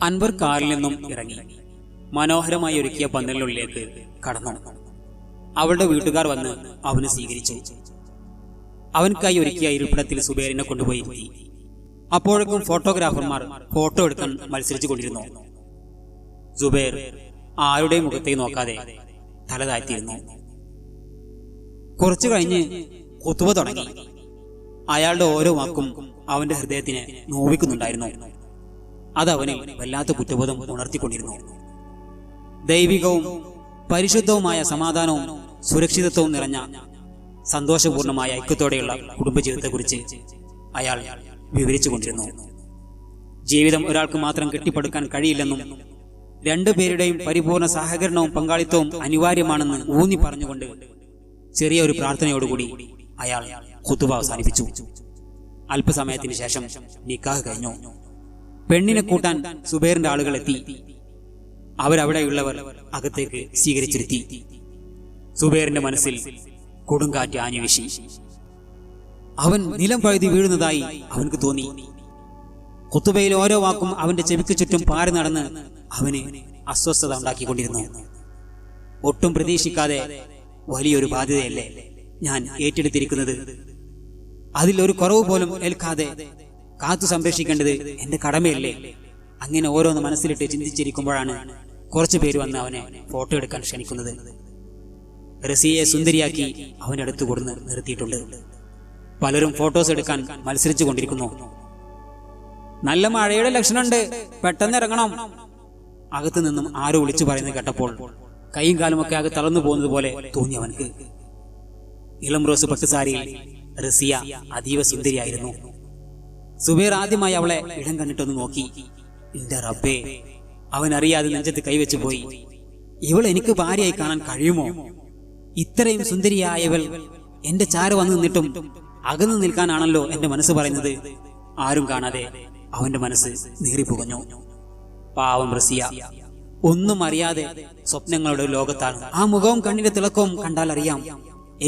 അൻവർ കാറിൽ നിന്നും ഇറങ്ങി മനോഹരമായി ഒരുക്കിയ പന്തലിനുള്ളിലേക്ക് കടന്നു. അവളുടെ വീട്ടുകാർ വന്ന് അവനെ സ്വീകരിച്ചു. അവൻക്കായി ഒരുക്കിയ ഇരിപ്പിടത്തിൽ സുബൈറിനെ കൊണ്ടുപോയി ഇരുത്തി. അപ്പോഴേക്കും ഫോട്ടോഗ്രാഫർമാർ ഫോട്ടോ എടുക്കാൻ മത്സരിച്ചു കൊണ്ടിരുന്നു. സുബൈർ ആരുടെയും മുഖത്തേക്ക് നോക്കാതെ തല താഴ്ത്തിയിരുന്നു. കുറച്ചു കഴിഞ്ഞ് ഖുതുബ തുടങ്ങി. അയാളുടെ ഓരോ വാക്കും അവന്റെ ഹൃദയത്തിനെ നോവിക്കുന്നുണ്ടായിരുന്നു. അത് അവനിൽ വല്ലാത്ത കുറ്റബോധം ഉണർത്തിക്കൊണ്ടിരുന്നു. ദൈവികവും പരിശുദ്ധവുമായ സമാധാനവും സുരക്ഷിതത്വവും നിറഞ്ഞ സന്തോഷപൂർണമായ ഐക്യത്തോടെയുള്ള കുടുംബജീവിതത്തെക്കുറിച്ച് അയാൾ വിവരിച്ചുകൊണ്ടിരുന്നു. ജീവിതം ഒരാൾക്ക് മാത്രം കെട്ടിപ്പടുക്കാൻ കഴിയില്ലെന്നും രണ്ടുപേരുടെയും പരിപൂർണ സഹകരണവും പങ്കാളിത്തവും അനിവാര്യമാണെന്ന് ഊന്നി പറഞ്ഞുകൊണ്ട് ചെറിയ ഒരു പ്രാർത്ഥനയോടുകൂടി അയാൾ ഖുതുബ അവസാനിപ്പിച്ചു. അല്പസമയത്തിന് ശേഷം നിക്കാഹ് കഴിഞ്ഞു. പെണ്ണിനെ കൂട്ടാൻ സുബൈറിന്റെ ആളുകൾ എത്തി. അവരവിടെയുള്ളവർ അകത്തേക്ക് സ്വീകരിച്ചിരുത്തി. സുബൈറിന്റെ മനസ്സിൽ കൊടുങ്കാറ്റ് ആഞ്ഞുവീശി. അവൻ നിലം പഴുതി വീഴുന്നതായി അവനക്ക് തോന്നി. ഖുതുബയിൽ ഓരോ വാക്കും അവന്റെ ചെവിക്ക് ചുറ്റും പാറി നടന്ന് അവന് അസ്വസ്ഥത ഉണ്ടാക്കിക്കൊണ്ടിരുന്നു. ഒട്ടും പ്രതീക്ഷിക്കാതെ വലിയൊരു ബാധ്യതയല്ലേ ഞാൻ ഏറ്റെടുത്തിരിക്കുന്നത്. അതിൽ ഒരു കുറവ് പോലും ഏൽക്കാതെ കാത്തു സംരക്ഷിക്കേണ്ടത് എന്റെ കടമയല്ലേ. അങ്ങനെ ഓരോന്ന് മനസ്സിലിട്ട് ചിന്തിച്ചിരിക്കുമ്പോഴാണ് കുറച്ചു പേര് വന്ന് അവനെ ഫോട്ടോ എടുക്കാൻ ക്ഷണിക്കുന്നത്. റസിയെ സുന്ദരിയാക്കി അവനടുത്ത് കൊടുന്ന് നിർത്തിയിട്ടുണ്ട്. പലരും ഫോട്ടോസ് എടുക്കാൻ മത്സരിച്ചു കൊണ്ടിരിക്കുന്നു. നല്ല മഴയുടെ ലക്ഷണമുണ്ട്, പെട്ടെന്ന് ഇറങ്ങണം. അകത്തു നിന്നും ആരോ വിളിച്ചു പറയുന്നത് കേട്ടപ്പോൾ കൈയും കാലുമൊക്കെ ആകെ തളർന്നു പോകുന്നത് പോലെ തോന്നി അവൻക്ക്. ഇളം റോസ് പട്ടുസാരിയിൽ റസിയ അതീവ സുന്ദരിയായിരുന്നു. സുബൈർ ആദ്യമായി അവളെ ഇടം കണ്ടിട്ടൊന്ന് നോക്കി. എന്റെ റബ്ബേ, അവൻ അറിയാതെ നെഞ്ചത്ത് കൈവച്ചു പോയി. ഇവൾ എനിക്ക് ഭാര്യയായി കാണാൻ കഴിയുമോ? ഇത്രയും സുന്ദരിയായവൾ എന്റെ ചാര വന്നു നിന്നിട്ടും അകന്നു നിൽക്കാനാണല്ലോ എന്റെ മനസ്സ് പറയുന്നത്. ആരും കാണാതെ അവന്റെ മനസ്സ് നീറിപ്പുകഞ്ഞു. പാവം റസിയ ഒന്നും അറിയാതെ സ്വപ്നങ്ങളുടെ ലോകത്താണ്. ആ മുഖവും കണ്ണിന്റെ തിളക്കവും കണ്ടാൽ അറിയാം.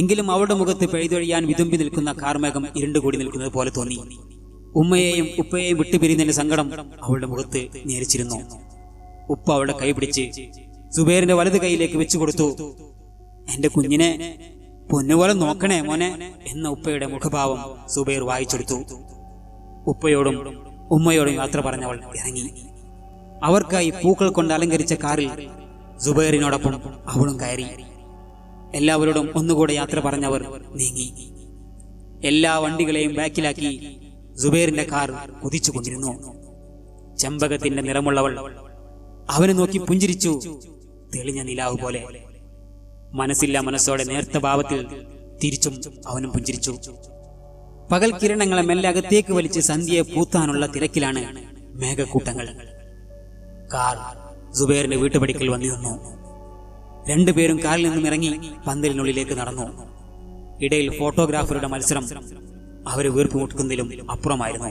എങ്കിലും അവളുടെ മുഖത്ത് പെയ്തൊഴിയാൻ വിതുമ്പി നിൽക്കുന്ന കാർമേഘം ഇരുണ്ടുകൂടി നിൽക്കുന്നത് പോലെ തോന്നി. ഉമ്മയെയും ഉപ്പയെയും വിട്ടുപിരിയുന്നതിന്റെ സങ്കടം അവളുടെ മുഖത്ത് നേരിച്ചിരുന്നു. ഉപ്പ അവളുടെ കൈ പിടിച്ച് സുബൈറിന്റെ വലത് കൈയിലേക്ക് വെച്ചു കൊടുത്തു. എന്റെ കുഞ്ഞിനെ പൊന്നുപോലെ നോക്കണേ മോനെ എന്ന ഉപ്പയുടെ മുഖഭാവം സുബൈർ വായിച്ചെടുത്തു. ഉപ്പയോടും ഉമ്മയോടും യാത്ര പറഞ്ഞവൾ ഇറങ്ങി. അവർക്കായി പൂക്കൾ കൊണ്ട് അലങ്കരിച്ച കാറിൽ സുബൈറിനോടൊപ്പം അവളും കയറി. എല്ലാവരോടും ഒന്നുകൂടെ യാത്ര പറഞ്ഞവർ നീങ്ങി. എല്ലാ വണ്ടികളെയും ബാക്കിലാക്കി സുബൈറിന്റെ കാർ കുതിച്ചുകൊണ്ടിരുന്നു. ചെമ്പകത്തിന്റെ നിറമുള്ളവൾ അവനെ നോക്കി പുഞ്ചിരിച്ചു. തെളിഞ്ഞ നിലാവ് പോലെ മനസ്സില്ല മനസ്സോടെ നേർത്ത ഭാവത്തിൽ തിരിച്ചും അവനും പുഞ്ചിരിച്ചു. പകൽ കിരണങ്ങളെ മെല്ലെ അകത്തേക്ക് വലിച്ച് സന്ധ്യയെ പൂത്താനുള്ള തിരക്കിലാണ് മേഘക്കൂട്ടങ്ങൾ. കാർ സുബൈറിന്റെ വീട്ടുപടിക്കൽ വന്നിരുന്നു. രണ്ടുപേരും കാറിൽ നിന്നും ഇറങ്ങി പന്തലിനുള്ളിലേക്ക് നടന്നു. ഇടയിൽ ഫോട്ടോഗ്രാഫറുടെ മത്സരം അവരെ വീർപ്പുമുട്ടുന്നതിലും അപ്പുറമായിരുന്നു.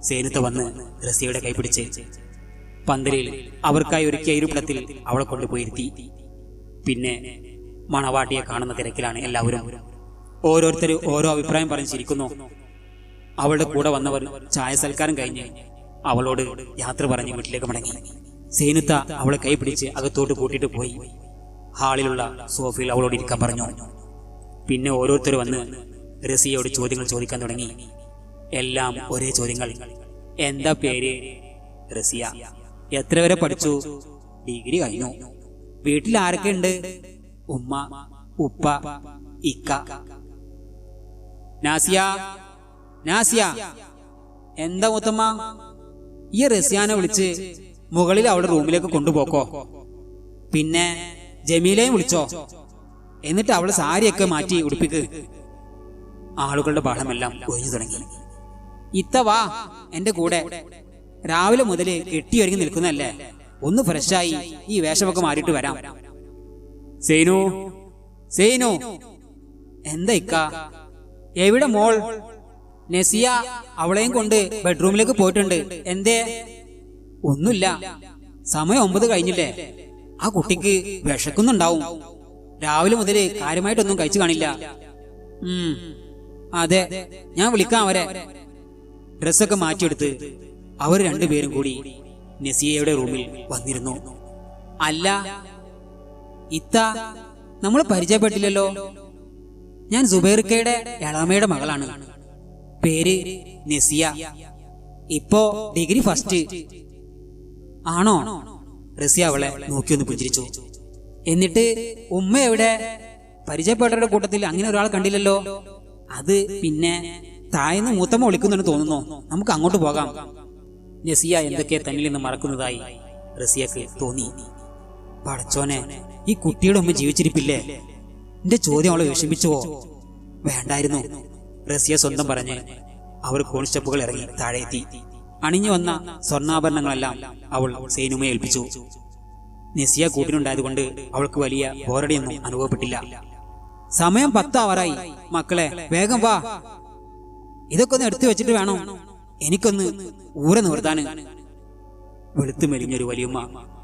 സേനത്ത് വന്ന് റസിയുടെ കൈപിടിച്ച് പന്തലിൽ അവർക്കായി ഒരുക്കിയ ഇരിപ്പിടത്തിൽ അവളെ കൊണ്ടുപോയിരുത്തി. പിന്നെ മണവാട്ടിയെ കാണുന്ന തിരക്കിലാണ് എല്ലാവരും. ഓരോരുത്തർ ഓരോ അഭിപ്രായം പറഞ്ഞ് ചിരിക്കുന്നു. അവളുടെ കൂടെ വന്നവർ ചായ സൽക്കാരം കഴിഞ്ഞ് അവളോട് യാത്ര പറഞ്ഞ് വീട്ടിലേക്ക് മടങ്ങി. സേനുത്ത അവളെ കൈപിടിച്ച് അകത്തോട്ട് കൂട്ടിയിട്ട് പോയി. ഹാളിലുള്ള സോഫയിൽ അവളോട് ഇരിക്കാൻ പറഞ്ഞു. പിന്നെ ഓരോരുത്തർ വന്ന് റസിയോട് ചോദ്യങ്ങൾ ചോദിക്കാൻ തുടങ്ങി. എല്ലാം ഒരേ ചോദ്യങ്ങൾ. എന്താ പേര്? റസിയ. എത്ര വരെ പഠിച്ചു? ഡിഗ്രി കഴിഞ്ഞു. വീട്ടിൽ ആരൊക്കെ ഉണ്ട്? ഉമ്മ, ഉപ്പ, ഇക്ക. നാസിയ, നാസിയ. എന്താ മുത്തമ്മ? ഈ റസിയാനെ വിളിച്ച് മുകളിൽ അവളുടെ റൂമിലേക്ക് കൊണ്ടുപോക്കോ. പിന്നെ ജമീലയും വിളിച്ചോ. എന്നിട്ട് അവളെ സാരിയൊക്കെ മാറ്റി ഉടുപ്പിക്ക്. ആളുകളുടെ ബഹളമെല്ലാം ഒഴിഞ്ഞു തുടങ്ങി. ഇത്ത വാ എന്റെ കൂടെ. രാവിലെ മുതൽ കെട്ടിയൊരുങ്ങി നിൽക്കുന്നല്ലേ, ഒന്ന് ഫ്രഷായി ഈ വേഷമൊക്കെ മാറിയിട്ട് വരാം. സേനു, സേനു. എന്താ ഇക്ക? എവിടെ മോൾ? നസിയ അവളെയും കൊണ്ട് ബെഡ്റൂമിലേക്ക് പോയിട്ടുണ്ട്. എന്തേ? ഒന്നുമില്ല, സമയം 9 കഴിഞ്ഞില്ലേ. ആ കുട്ടിക്ക് വിശക്കുന്നുണ്ടാവും. രാവിലെ മുതൽ കാര്യമായിട്ടൊന്നും കഴിച്ചു കാണില്ല. അതെ, ഞാൻ വിളിക്കാം അവരെ. ഡ്രസ്സൊക്കെ മാറ്റിയെടുത്ത് അവർ രണ്ടുപേരും കൂടി നസിയയുടെ റൂമിൽ വന്നിരുന്നു. അല്ല ഇത്ത, നമ്മൾ പരിചയപ്പെട്ടില്ലല്ലോ. ഞാൻ സുബൈർക്കയുടെ എളാമയുടെ മകളാണ്. പേര് നസിയ. ഇപ്പോ ഡിഗ്രി ഫസ്റ്റ്. ആണോ? റസിയ അവളെ നോക്കിയൊന്ന് പുഞ്ചിരിച്ചു. എന്നിട്ട് ഉമ്മ എവിടെ? പരിചയപ്പെട്ടവരുടെ കൂട്ടത്തിൽ അങ്ങനെ ഒരാൾ കണ്ടില്ലല്ലോ. അത് പിന്നെ താഴ്ന്ന് മൂത്തമ്മ വിളിക്കുന്നുണ്ടെന്ന് തോന്നുന്നു. നമുക്ക് അങ്ങോട്ട് പോകാം. നസിയ എന്തൊക്കെ തന്നിൽ നിന്ന് മറക്കുന്നതായി റസിയക്ക് തോന്നി. പടച്ചോനെ, ഈ കുട്ടിയുടെ ഉമ്മ ജീവിച്ചിരിപ്പില്ലേ? എന്റെ ചോദ്യം അവളെ വിഷമിച്ചുവോ? വേണ്ടായിരുന്നു, റസിയ സ്വന്തം പറഞ്ഞ് അവർ കോൺസ്റ്റപ്പുകൾ ഇറങ്ങി താഴെ എത്തി. അണിഞ്ഞു വന്ന സ്വർണ്ണാഭരണങ്ങളെല്ലാം അവൾ സൈനുമയെ ഏൽപ്പിച്ചു. നസിയ കൂട്ടിനുണ്ടായതുകൊണ്ട് അവൾക്ക് വലിയ ബോറടിയൊന്നും അനുഭവപ്പെട്ടില്ല. സമയം 10 ആവാറായി. മക്കളെ വേഗം വാ, ഇതൊക്കെ ഒന്ന് എടുത്തു വെച്ചിട്ട് വേണം എനിക്കൊന്ന് ഊര നിവർത്താന്. വെളുത്തു മെലിഞ്ഞൊരു വലിയമ്മ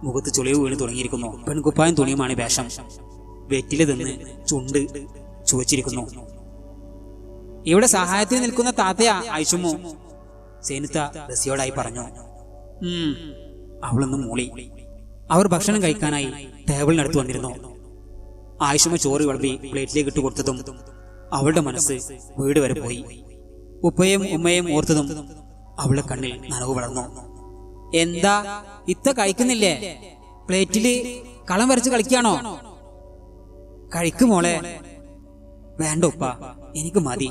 മുഖത്ത് ചുളിവ് വീണ് തുടങ്ങിയിരിക്കുന്നു. പെൺകുപ്പായും തുണിയുമാണ് വേഷം. വെറ്റില് നിന്ന് ചുണ്ട് ചുവച്ചിരിക്കുന്നു. ഇവിടെ സഹായത്തിന് നിൽക്കുന്ന താത്തയാ ആയിഷുമോ? സേനിത്ത റസിയോടായി പറഞ്ഞു. അവളൊന്നും മൂളി. അവർ ഭക്ഷണം കഴിക്കാനായി ടേബിളിനടുത്ത് വന്നിരുന്നു. ആയിഷുമ ചോറ് വിളമ്പി പ്ലേറ്റിലേക്ക് ഇട്ട് കൊടുത്തതും അവളുടെ മനസ്സ് വീട് വരെ പോയി. ഉപ്പയും ഉമ്മയും ഓർത്തതും അവളുടെ കണ്ണിൽ നനവ് വളർന്നു. എന്താ ഇത്ത കഴിക്കുന്നില്ലേ? പ്ലേറ്റില് കളം വരച്ച് കളിക്കാണോ? കഴിക്കുമോളെ. വേണ്ട ഉപ്പ, എനിക്ക് മതി.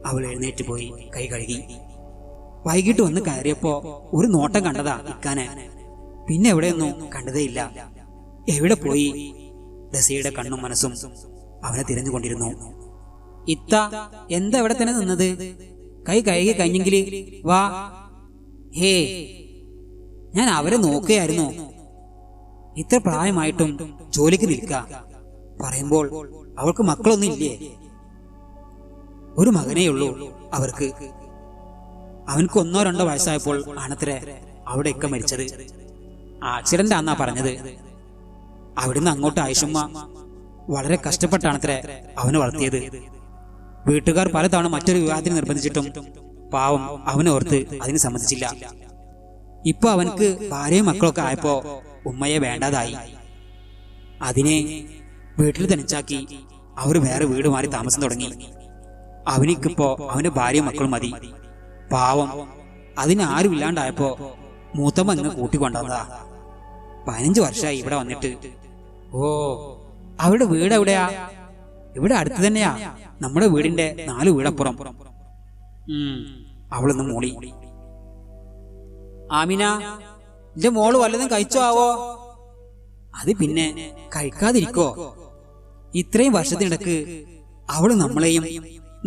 അവൾ എഴുന്നേറ്റ് പോയി കൈ കഴുകി. വൈകിട്ട് വന്ന് കയറിയപ്പോ ഒരു നോട്ടം കണ്ടതാ ഇക്കാനെ. പിന്നെ എവിടെയൊന്നും കണ്ടതേയില്ല. എവിടെ പോയി? റസിയയുടെ കണ്ണും മനസ്സും അവനെ തിരഞ്ഞുകൊണ്ടിരുന്നു. ഇത്ത എന്താ ഇവിടെ തന്നെ നിന്നത്? കൈ കഴുകി കഴിഞ്ഞെങ്കിൽ വാ. ഹേ, ഞാൻ അവരെ നോക്കുകയായിരുന്നു. ഇത്ര പ്രായമായിട്ടും ജോലിക്ക് നിൽക്ക പറയുമ്പോൾ അവൾക്ക് മക്കളൊന്നും ഇല്ലേ? ഒരു മകനേയുള്ളൂ അവർക്ക്. അവൻക്ക് 1-2 വയസ്സായപ്പോൾ ആണത്രേ അവിടെയൊക്കെ മരിച്ചത്. ആക്സിഡന്റ് ആന്നാ പറഞ്ഞത്. അവിടുന്ന് അങ്ങോട്ട് ആയിഷുമ്മ വളരെ കഷ്ടപ്പെട്ടാണത്രേ അവനെ വളർത്തിയത്. വീട്ടുകാർ പലതവണ മറ്റൊരു വിവാഹത്തിന് നിർബന്ധിച്ചിട്ടും പാവം അവനോർത്ത് അതിന് സമ്മതിച്ചില്ല. ഇപ്പൊ അവൻക്ക് ഭാര്യയും മക്കളൊക്കെ ആയപ്പോ ഉമ്മയെ വേണ്ടാതായി. അതിനെ വീട്ടിൽ തനിച്ചാക്കി അവർ വേറെ വീട് മാറി താമസം തുടങ്ങി. അവനിക്കിപ്പോ അവന്റെ ഭാര്യയും മക്കളും മതി. പാവം, അതിന് ആരും ഇല്ലാണ്ടായപ്പോ മൂത്തമ്മ ഇങ്ങ് കൂട്ടിക്കൊണ്ടുവന്നതാ. 15 വർഷമായി ഇവിടെ വന്നിട്ട്. ഓ, അവരുടെ വീട് എവിടെയാ? ഇവിടെ അടുത്ത് തന്നെയാ, നമ്മുടെ വീടിന്റെ 4 വീടപ്പുറം. അവളൊന്ന് മൂളി. ആമിന, എന്റെ മോള് വല്ലതും കഴിച്ചോ ആവോ? അത് പിന്നെ കഴിക്കാതിരിക്കോ? ഇത്രയും വർഷത്തിനിടക്ക് അവള് നമ്മളെയും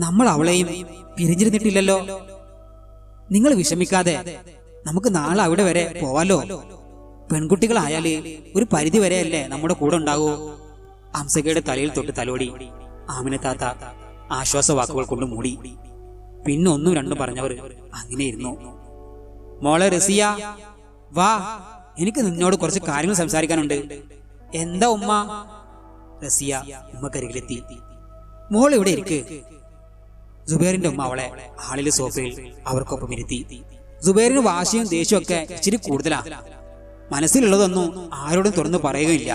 നമ്മൾ അവളെയും പിരിഞ്ഞിരുന്നിട്ടില്ലല്ലോ. നിങ്ങൾ വിഷമിക്കാതെ നമുക്ക് നാളെ അവിടെ വരെ പോവാലോ. പെൺകുട്ടികളായാല് ഒരു പരിധി വരെയല്ലേ നമ്മുടെ കൂടെ ഉണ്ടാകൂ. അംസകയുടെ തലയിൽ തൊട്ട് തലോടി ആമിന താത്ത ആശ്വാസവാക്കുകൾ കൊണ്ട് മൂടി. പിന്നെ 1-2 പറഞ്ഞവർ അങ്ങനെ ഇരുന്നു. മോളെ റസിയ, വാ, എനിക്ക് നിന്നോട് കുറച്ച് കാര്യങ്ങൾ സംസാരിക്കാനുണ്ട്. എന്താ ഉമ്മ? റസിയ ഉമ്മക്കരികിലെത്തി. മോൾ ഇവിടെ ഇരിക്ക്. സുബൈറിന്റെ ഉമ്മ അവളെ ഹാളിലെ സോഫയിൽ അവർക്കൊപ്പം ഇരുത്തി. സുബൈറിന് വാശിയും ദേഷ്യവും ഒക്കെ ഇച്ചിരി കൂടുതലാ. മനസ്സിലുള്ളതൊന്നും ആരോടും തുറന്നു പറയുകയില്ല.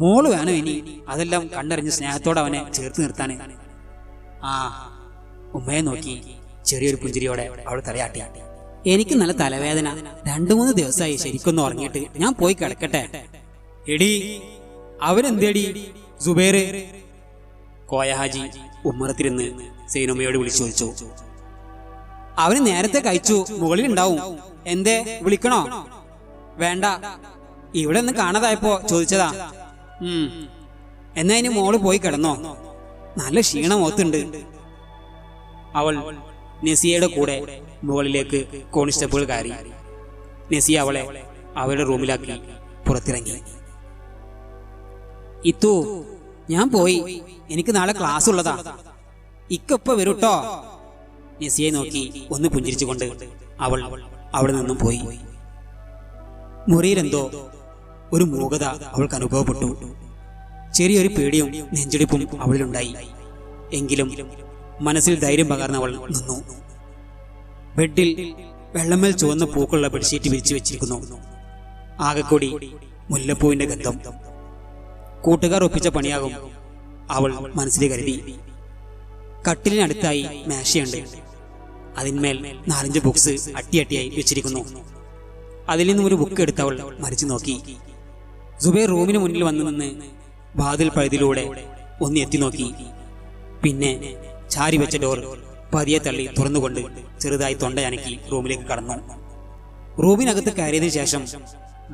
മോള് വേണം ഇനി അതെല്ലാം കണ്ടറിഞ്ഞ് സ്നേഹത്തോടെ അവനെ ചേർത്ത് നിർത്താൻ. ആ, ഉമ്മയെ നോക്കി ചെറിയൊരു പുഞ്ചിരിയോടെ അവൾ തലയാട്ടി. എനിക്ക് നല്ല തലവേദന. 2-3 ദിവസമായി ശരിക്കൊന്നും ഉറങ്ങിയിട്ട്. ഞാൻ പോയി കിടക്കട്ടെ. എടി, അവനെന്തേടി സുബൈർ? കോയ ഹാജി ഉമ്മറത്തിരുന്ന് സൈനുമ്മയോട് വിളിച്ചു ചോദിച്ചു. അവന് നേരത്തെ കഴിച്ചു, മുകളിൽ ഉണ്ടാവും. എന്തേ, വിളിക്കണോ? വേണ്ട, ഇവിടെ ഒന്ന് കാണാതായപ്പോ ചോദിച്ചതാ. എന്നാ ഇനി മോള് പോയി കിടന്നോ? നല്ല ക്ഷീണം ഓത്തുണ്ട്. അവൾ നസിയയുടെ കൂടെ മുകളിലേക്ക് കോൺസ്റ്റബിൾ കയറി. നസിയ അവളെ അവളുടെ റൂമിലാക്കി പുറത്തിറങ്ങി. ഇത്തു, ഞാൻ പോയി. എനിക്ക് നാളെ ക്ലാസ് ഉള്ളതാ. ഇക്കൊപ്പ വരൂട്ടോ. നസിയെ നോക്കി ഒന്ന് പുഞ്ചിരിച്ചുകൊണ്ട് അവൾ അവിടെ നിന്നും പോയി. മുറിയിലെന്തോ ഒരു മൂകത അവൾക്ക് അനുഭവപ്പെട്ടു. ചെറിയൊരു പേടിയും നെഞ്ചിടിപ്പും അവളിലുണ്ടായി. എങ്കിലും മനസ്സിൽ ധൈര്യം പകർന്നവൾ നിന്നു. ബെഡിൽ വെള്ളമേൽ ചുവന്ന പൂക്കളുള്ള ബെഡ്ഷീറ്റ് വിരിച്ചു വെച്ചിരിക്കുന്നു. ആകെക്കൂടി മുല്ലപ്പൂവിന്റെ ഗന്ധം. കൂട്ടുകാർ ഒപ്പിച്ച പണിയാകും, അവൾ മനസ്സിൽ കരുതി. കട്ടിലിനടുത്തായി മേശയുണ്ട്. അതിന്മേൽ 4-5 ബുക്സ് അട്ടിയട്ടിയായി വെച്ചിരിക്കുന്നു. അതിൽ നിന്നും ഒരു ബുക്ക് എടുത്ത് അവൾ മറിച്ചു നോക്കി. സുബൈർ റൂമിന് മുന്നിൽ വന്നു നിന്ന് വാതിൽ പഴുതിലൂടെ ഒന്ന് എത്തി നോക്കി. പിന്നെ ചാരി വെച്ച ഡോർ പതിയെ തള്ളി തുറന്നുകൊണ്ട് ചെറുതായി തൊണ്ടയനക്കി റൂമിലേക്ക് കടന്നു. റൂമിനകത്ത് കയറിയതിനു ശേഷം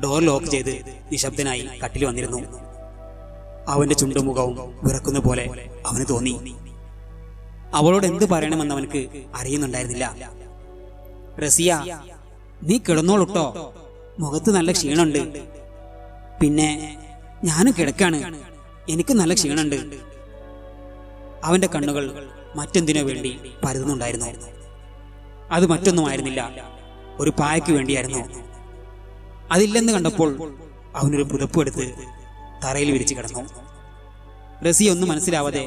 ഡോർ ലോക്ക് ചെയ്ത് നിശബ്ദനായി കട്ടിൽ വന്നിരുന്നു. അവന്റെ ചുണ്ടുമുഖവും വിറക്കുന്ന പോലെ അവന് തോന്നി. അവളോട് എന്ത് പറയണമെന്ന് അവനക്ക് അറിയുന്നുണ്ടായിരുന്നില്ല. റസിയ, നീ കിടന്നോളൂട്ടോ, മുഖത്ത് നല്ല ക്ഷീണുണ്ട്. പിന്നെ ഞാനും കിടക്കാണ്, എനിക്ക് നല്ല ക്ഷീണുണ്ട്. അവന്റെ കണ്ണുകൾ മറ്റെന്തിനോ വേണ്ടി പരതുന്നുണ്ടായിരുന്നു. അത് മറ്റൊന്നുമായിരുന്നില്ല, ഒരു പായയ്ക്ക് വേണ്ടിയായിരുന്നു. അതില്ലെന്ന് കണ്ടപ്പോൾ അവനൊരു പുതപ്പ് എടുത്ത് തറയിൽ വിരിച്ചു കിടന്നു. റസിയ ഒന്നും മനസ്സിലാവാതെ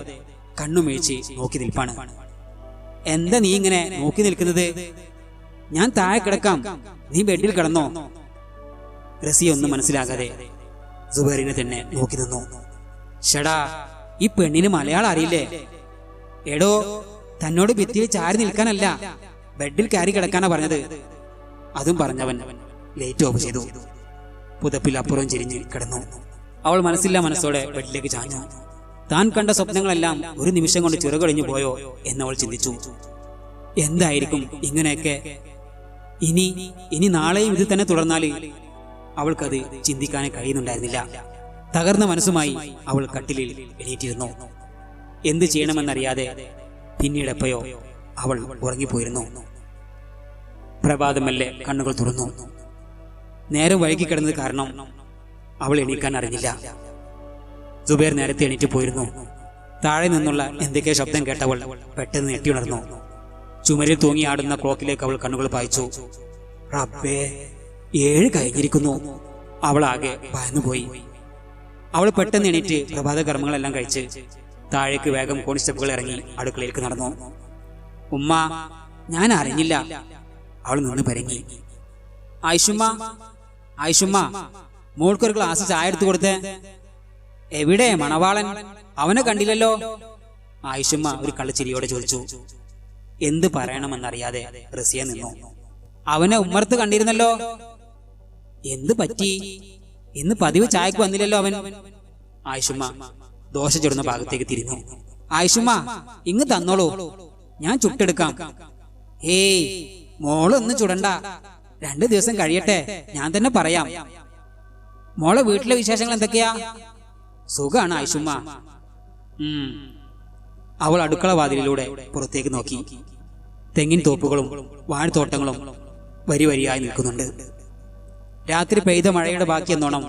കണ്ണുമേഴ്ചി നോക്കി നിൽപ്പാണ്. എന്താ നീ ഇങ്ങനെ നോക്കി നിൽക്കുന്നത്? ഞാൻ താഴെ കിടക്കാം, നീ ബെഡിൽ കിടന്നോ? റസിയ ഒന്നും മനസ്സിലാകാതെ സുബൈറിനെ തന്നെ നോക്കി നിന്നു. ഷടാ, ഈ പെണ്ണിന് മലയാളം അറിയില്ലേ? എടോ, തന്നോട് ഭിത്തിയിൽ ചാരി നിൽക്കാനല്ല, ബെഡിൽ കയറി കിടക്കാനാ പറഞ്ഞത്. അതും പറഞ്ഞവൻ ലൈറ്റ് ഓഫ് ചെയ്തു. പുതപ്പിൽ അപ്പുറം ചിരിഞ്ഞ് കിടന്നു. അവൾ മനസ്സില്ലാ മനസ്സോടെ ബെഡിലേക്ക് ചാഞ്ഞു. താൻ കണ്ട സ്വപ്നങ്ങളെല്ലാം ഒരു നിമിഷം കൊണ്ട് ചിറകൊടിഞ്ഞു പോയോ എന്നവൾ ചിന്തിച്ചു. എന്തായിരിക്കും ഇങ്ങനെയൊക്കെ? ഇനി നാളെയും ഇത് തന്നെ തുടർന്നാൽ അവൾക്കത് ചിന്തിക്കാനേ കഴിയുന്നുണ്ടായിരുന്നില്ല. തകർന്ന മനസ്സുമായി അവൾ കട്ടിലിൽ എണീറ്റിരുന്നു. എന്ത് ചെയ്യണമെന്നറിയാതെ പിന്നീടെപ്പോയോ അവൾ ഉറങ്ങിപ്പോയിരുന്നു. പ്രഭാതമല്ലേ കണ്ണുകൾ തുറന്നു. നേരം വൈകി കിടന്നത് കാരണം അവൾ എണീക്കാൻ അറിഞ്ഞില്ല. സുബൈർ നേരത്തെ എണീറ്റ് പോയിരുന്നു. താഴെ നിന്നുള്ള എന്തൊക്കെ ശബ്ദം കേട്ടവൾ പെട്ടെന്ന് ഞെട്ടിയുണർന്നു. ചുമരിൽ തൂങ്ങിയാടുന്ന ക്ലോക്കിലേക്ക് അവൾ കണ്ണുകൾ പായിച്ചു. റബ്ബേ, 7 കഴിഞ്ഞിരിക്കുന്നു. അവൾ ആകെ ഭയന്നുപോയി. അവൾ പെട്ടെന്ന് എണീറ്റ് പ്രഭാത കർമ്മങ്ങളെല്ലാം കഴിച്ച് താഴേക്ക് വേഗം കോൺസ്റ്റബിൾ ഇറങ്ങി അടുക്കളയിലേക്ക് നടന്നു. ഉമ്മ, ഞാൻ അറിഞ്ഞില്ല. അവൾ നിന്ന് പരങ്ങി. ആയിഷുമ്മ, മോൾക്കൊരു ഗ്ലാസ് ചായ എടുത്തു കൊടുത്തേ. എവിടെ മണവാളൻ? അവനെ കണ്ടില്ലല്ലോ. ആയിഷുമ്മ ഒരു കള്ളച്ചിരിയോടെ ചോദിച്ചു. എന്ത് പറയണമെന്നറിയാതെ റസിയ നിന്നു. അവനെ ഉമ്മർത്ത് കണ്ടിരുന്നല്ലോ. എന്ത് പറ്റി? ഇന്ന് പതിവ് ചായക്ക് വന്നില്ലല്ലോ അവൻ. ആയിഷുമ്മ ദോശ ചുടുന്ന ഭാഗത്തേക്ക് തിരിഞ്ഞു. ആയിഷുമ്മ, ഇങ്ങ് തന്നോളൂ, ഞാൻ ചുട്ടെടുക്കാം. ഹേയ്, മോളൊന്നും ചുടണ്ട, 2 ദിവസം കഴിയട്ടെ, ഞാൻ തന്നെ പറയാം. മോളെ വീട്ടിലെ വിശേഷങ്ങൾ എന്തൊക്കെയാ? സുഖാണ് ആയിഷുമ്മ. അവൾ അടുക്കള വാതിലിലൂടെ പുറത്തേക്ക് നോക്കി. തെങ്ങിൻ തോപ്പുകളും വാഴത്തോട്ടങ്ങളും വരി വരിയായി നിൽക്കുന്നുണ്ട്. രാത്രി പെയ്ത മഴയുടെ ബാക്കിയെന്നോണം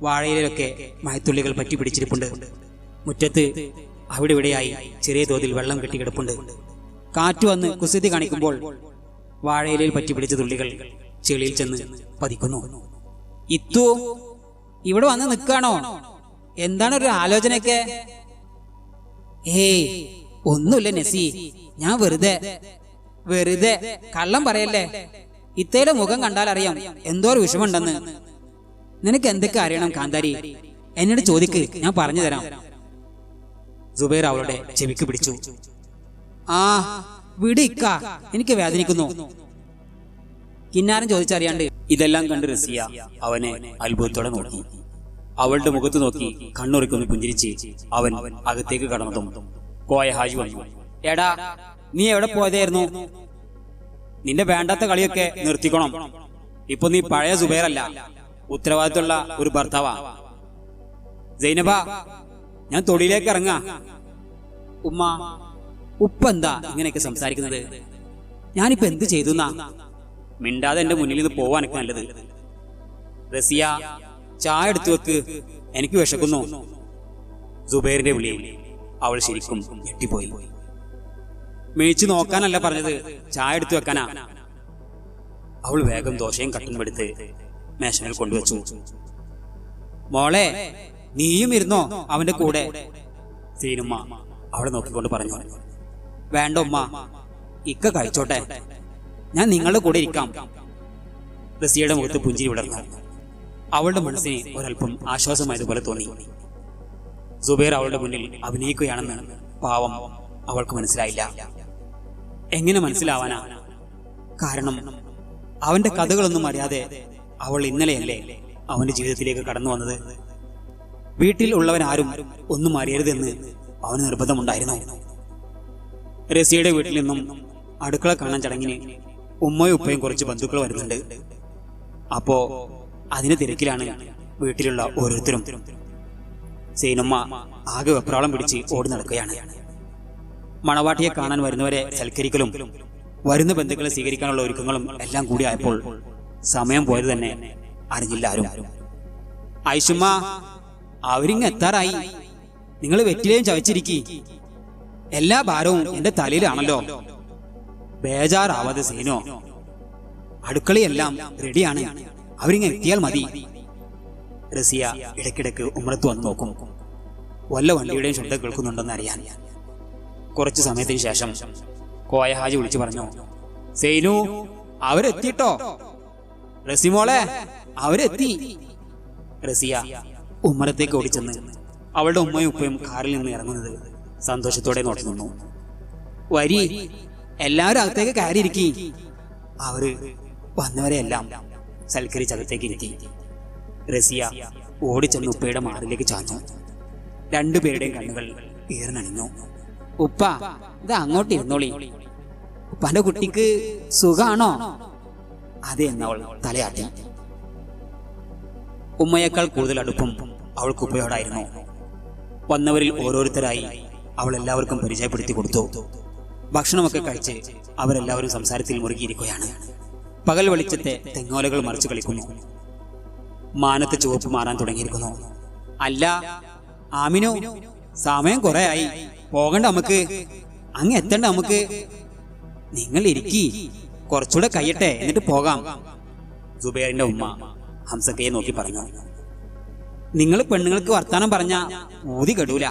വാഴയിലൊക്കെ മഴത്തുള്ളികൾ പറ്റി പിടിച്ചിരിപ്പുണ്ട്. മുറ്റത്ത് അവിടെ ഇവിടെയായി ചെറിയ തോതിൽ വെള്ളം കെട്ടിക്കിടപ്പുണ്ട്. കാറ്റ് വന്ന് കുസൃതി കാണിക്കുമ്പോൾ വാഴയിലയിൽ പറ്റി പിടിച്ച തുള്ളികൾ ചെളിയിൽ ചെന്ന് പതിക്കുന്നു. ഇത്തു, ഇവിടെ വന്ന് നിൽക്കാണോ? എന്താണ് ഒരു ആലോചനയൊക്കെ? ഏയ്, ഒന്നുമില്ല നസി, ഞാൻ വെറുതെ കള്ളം പറയല്ലേ. ഇത്തയുടെ മുഖം കണ്ടാൽ അറിയാം എന്തോ ഒരു വിഷമുണ്ടെന്ന്. നിനക്ക് എന്തൊക്കെ അറിയണം കാന്താരി? എന്നോട് ചോദിക്ക്, ഞാൻ പറഞ്ഞു തരാം. സുബൈർ അവളുടെ ചെവിക്ക് പിടിച്ചു. ആ വിടിക്ക, എനിക്ക് വേദനിക്കുന്നു. കിന്നാരം ചോദിച്ചറിയാണ്ട്. ഇതെല്ലാം കണ്ട് റസിയ അവനെ അത്ഭുതത്തോടെ നോക്കി. അവളുടെ മുഖത്ത് നോക്കി കണ്ണുറിക്കൊന്ന് പുഞ്ചിരിച്ച് അവൻ അകത്തേക്ക് കടന്നതും കോയ ഹാജി വന്നു. എടാ, നീ എവിടെ പോയതായിരുന്നു? നിന്റെ വേണ്ടാത്ത കളിയൊക്കെ നിർത്തിക്കണം. ഇപ്പൊ നീ പഴയ സുബൈറല്ല, ഉത്തരവാദിത്തമുള്ള ഒരു ഭർത്താവാ. സൈനബ, ഞാൻ തൊടിയിലേക്ക് ഇറങ്ങാ. ഉപ്പ എന്താ ഇങ്ങനെയൊക്കെ സംസാരിക്കുന്നത്? ഞാനിപ്പോ എന്ത് ചെയ്തു? മിണ്ടാതെ എന്റെ മുന്നിൽ നിന്ന് പോവാനൊക്കെ നല്ലത്. റസിയ, ചായ എടുത്തു വെക്ക്, എനിക്ക് വിശക്കുന്നു. സുബൈറിന്റെ വിളിയിൽ അവൾ ശരിക്കും ഞെട്ടിപ്പോയി. മേച്ചു നോക്കാനല്ല പറഞ്ഞത്, ചായ എടുത്തു വെക്കാനാ. അവൾ വേഗം ദോശയും കട്ടും എടുത്ത് മേശമേൽ കൊണ്ടുവച്ചു. മോളെ, നീയും ഇരുന്നോ അവന്റെ കൂടെ? സീനുമ്മ അവളെ നോക്കിക്കൊണ്ട് പറഞ്ഞു. വേണ്ട ഉമ്മ, ഇക്ക കഴിച്ചോട്ടെ, ഞാൻ നിങ്ങളുടെ കൂടെ ഇരിക്കാം. റസിയയുടെ മുഖത്ത് പുഞ്ചിരി വിടർന്നു. അവളുടെ മനസ്സിന് ഒരല്പം ആശ്വാസമായതുപോലെ തോന്നി. സുബൈർ അവളുടെ മുന്നിൽ അഭിനയിക്കുകയാണെന്ന് പാവം അവൾക്ക് മനസ്സിലായില്ല. എങ്ങനെ മനസ്സിലാവാനാ? കാരണം അവന്റെ കഥകളൊന്നും അറിയാതെ അവൾ ഇന്നലെയല്ലേ അവന്റെ ജീവിതത്തിലേക്ക് കടന്നു വന്നത്. വീട്ടിൽ ഉള്ളവരാരും ഒന്നും അറിയരുതെന്ന് അവന് നിർബന്ധമുണ്ടായിരുന്നു. റസിയയുടെ വീട്ടിൽ നിന്നും അടുക്കള കാണാൻ ചടങ്ങിന് ഉമ്മയും ഉപ്പയും കുറച്ച് ബന്ധുക്കൾ വരുന്നുണ്ട്. അപ്പോ അതിന് തിരക്കിലാണ് വീട്ടിലുള്ള ഓരോരുത്തരും. സൈനുമ്മ ആകെ വെപ്രാളം പിടിച്ച് ഓടി നടക്കുകയാണ്. മണവാട്ടിയെ കാണാൻ വരുന്നവരെ സൽക്കരിക്കലും വരുന്ന ബന്ധുക്കളെ സ്വീകരിക്കാനുള്ള ഒരുക്കങ്ങളും എല്ലാം കൂടി ആയപ്പോൾ സമയം പോയത് തന്നെ അറിഞ്ഞില്ല ആരും. ഐഷുമ്മ, അവരിങ്ങ് എത്താറായി. നിങ്ങൾ വെറ്റിലേയും ചവച്ചിരിക്കി. എല്ലാ ഭാരവും എന്റെ തലയിലാണല്ലോ. ബേജാറാവാതെ സീനോ, അടുക്കളയെല്ലാം റെഡിയാണ്. അവരിങ്ങ് എത്തിയാൽ മതി. റസിയ ഇടയ്ക്കിടയ്ക്ക് ഉമ്മറത്ത് വന്ന് നോക്കും, വല്ല വണ്ടിയുടെയും ശബ്ദം കേൾക്കുന്നുണ്ടെന്ന് അറിയാൻ. കുറച്ചു സമയത്തിന് ശേഷം കോയ ഹാജി വിളിച്ചു പറഞ്ഞു, സൈനു, അവരെത്തിട്ടോ. റസിമോളെ, അവരെത്തി. റസിയ ഉമ്മറത്തേക്ക് ഓടിച്ചെന്ന് അവളുടെ ഉമ്മയും ഉപ്പയും കാറിൽ നിന്ന് ഇറങ്ങുന്നത് സന്തോഷത്തോടെ നോക്കി നിന്നു. വരി, എല്ലാവരും അകത്തേക്ക് കയറിയിരിക്കി. അവര് വന്നവരെയെല്ലാം സൽക്കരിച്ചകത്തേക്ക് ഇരുത്തി. റസിയ ഓടിച്ചെന്ന് ഉപ്പയുടെ മാറിലേക്ക് ചാഞ്ഞു. രണ്ടുപേരുടെയും കണ്ണുകൾ ഈർന്നണിഞ്ഞു. ഉപ്പ, ഇത് അങ്ങോട്ട് ഇരുന്നോളി. ഉപ്പാന്റെ കുട്ടിക്ക് സുഖാണോ? അതെ എന്നവൾ തലയാട്ടി. ഉമ്മയേക്കാൾ കൂടുതൽ അടുപ്പം അവൾക്ക് ഉപ്പയോടായിരുന്നു. വന്നവരിൽ ഓരോരുത്തരായി അവൾ എല്ലാവർക്കും പരിചയപ്പെടുത്തി കൊടുത്തു. ഭക്ഷണമൊക്കെ കഴിച്ച് അവരെല്ലാവരും സംസാരത്തിൽ മുറുകിയിരിക്കുകയാണ്. പകൽ വെളിച്ചത്തെ തെങ്ങോലകൾ മറിച്ചു കളിക്കുന്നു. മാനത്ത് ചുവപ്പ് മാറാൻ തുടങ്ങിയിരിക്കുന്നു. അല്ല ആമിനു, സമയം കുറെ ആയി. പോകണ്ട, നമുക്ക് അങ്ങ് എത്തണ്ട. നമുക്ക് നിങ്ങൾ ഇരിക്കി, കുറച്ചുകൂടെ കഴിയട്ടെ, എന്നിട്ട് പോകാം. സുബൈറിന്റെ ഉമ്മ ഹംസക്കയെ നോക്കി പറഞ്ഞു. നിങ്ങൾ പെണ്ണുങ്ങൾക്ക് വർത്താനം പറഞ്ഞ ഊതി കെടൂല.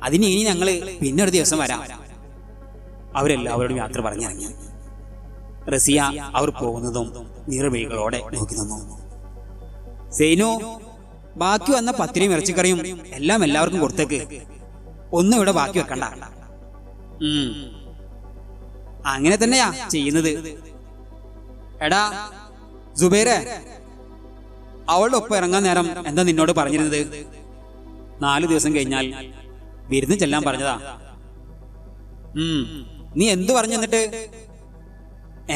അതിന് ഇനി ഞങ്ങള് പിന്നെ ഒരു ദിവസം വരാം. അവരെല്ലാവരോടും യാത്ര പറഞ്ഞിറങ്ങി. റസിയ അവർ പോകുന്നതും നീർവഴികളോടെ നോക്കി നിന്നു. സൈനു, ബാക്കി വന്ന പത്തിരിയും ഇറച്ചിക്കറിയും എല്ലാം എല്ലാവർക്കും കൊടുത്തേക്ക്. ഒന്നും ഇവിടെ ബാക്കി വെക്കണ്ട. അങ്ങനെ തന്നെയാ ചെയ്യുന്നത്. എടാ സുബൈറെ, അവളുടെ ഒപ്പം ഇറങ്ങാൻ നേരം എന്താ നിന്നോട് പറഞ്ഞിരുന്നത്? 4 ദിവസം കഴിഞ്ഞാൽ വിരുന്ന് ചെല്ലാൻ പറഞ്ഞതാ. നീ എന്തു പറഞ്ഞു? എന്നിട്ട്